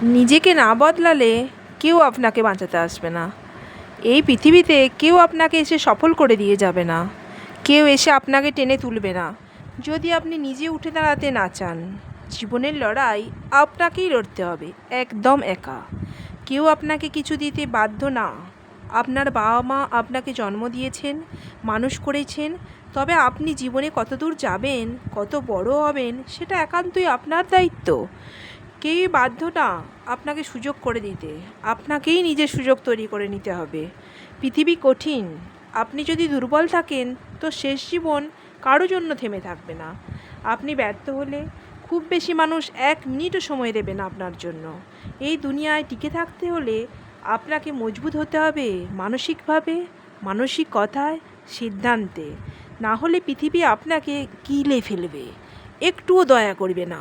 নিজেকে না বদলালে কেউ আপনাকে বাঁচাতে আসবে না। এই পৃথিবীতে কেউ আপনাকে এসে সফল করে দিয়ে যাবে না। কেউ এসে আপনাকে টেনে তুলবে না যদি আপনি নিজে উঠে দাঁড়াতে না চান। জীবনের লড়াই আপনাকেই লড়তে হবে, একদম একা। কেউ আপনাকে কিছু দিতে বাধ্য না। আপনার বাবা মা আপনাকে জন্ম দিয়েছেন, মানুষ করেছেন, তবে আপনি জীবনে কত দূর যাবেন, কত বড় হবেন, সেটা একান্তই আপনার দায়িত্ব। কেউই বাধ্য না আপনাকে সুযোগ করে দিতে, আপনাকেই নিজের সুযোগ তৈরি করে নিতে হবে। পৃথিবী কঠিন, আপনি যদি দুর্বল থাকেন তো শেষ জীবন কারো জন্য থেমে থাকবে না। আপনি ব্যর্থ হলে খুব বেশি মানুষ 1 মিনিটও সময় দেবে না আপনার জন্য। এই দুনিয়ায় টিকে থাকতে হলে আপনাকে মজবুত হতে হবে মানসিকভাবে, মানসিক কথায়, সিদ্ধান্তে। না হলে পৃথিবী আপনাকে গিলে ফেলবে, একটুও দয়া করবে না।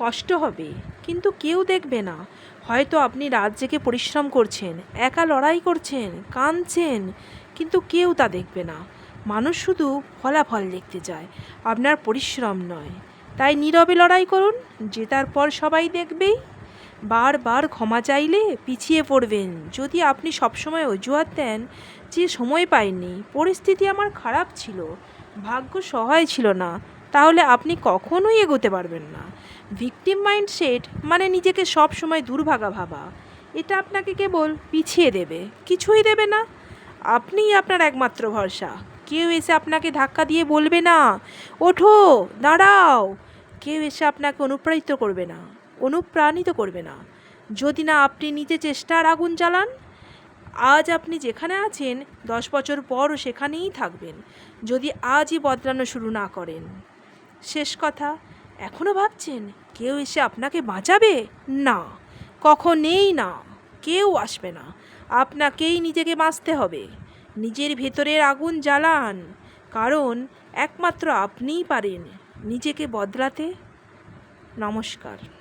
কষ্ট হবে, কিন্তু কেউ দেখবে না। হয়তো আপনি রাত জেগে পরিশ্রম করছেন, একা লড়াই করছেন, কাঁদছেন, কিন্তু কেউ তা দেখবে না। মানুষ শুধু ফলাফল দেখতে চায়, আপনার পরিশ্রম নয়। তাই নীরবে লড়াই করুন, জেতার পর সবাই দেখবেই। বারবার ক্ষমা চাইলে পিছিয়ে পড়বেন যদি আপনি সবসময় অজুহাত দেন যে সময় পাইনি, পরিস্থিতি আমার খারাপ ছিল, ভাগ্য সহায় ছিল না, তাহলে আপনি কখনোই এগোতে পারবেন না। ভিকটিম মাইন্ডসেট মানে নিজেকে সব সময় দুর্ভাগা ভাবা। এটা আপনাকে কেবল পিছিয়ে দেবে, কিছুই দেবে না। আপনিই আপনার একমাত্র ভরসা। কেউ এসে আপনাকে ধাক্কা দিয়ে বলবে না ওঠো, দাঁড়াও। কেউ এসে আপনাকে অনুপ্রাণিত করবে না যদি না আপনি নিজে চেষ্টার আগুন জ্বালান। আজ আপনি যেখানে আছেন 10 বছর পরও সেখানেই থাকবেন যদি আজই বদলানো শুরু না করেন। শেষ কথা, এখনও ভাবছেন কেউ এসে আপনাকে বাঁচাবে? না, কখনোই না। কেউ আসবে না, আপনাকেই নিজেকে বাঁচতে হবে। নিজের ভেতরের আগুন জ্বালান, কারণ একমাত্র আপনিই পারেন নিজেকে বদলাতে। নমস্কার।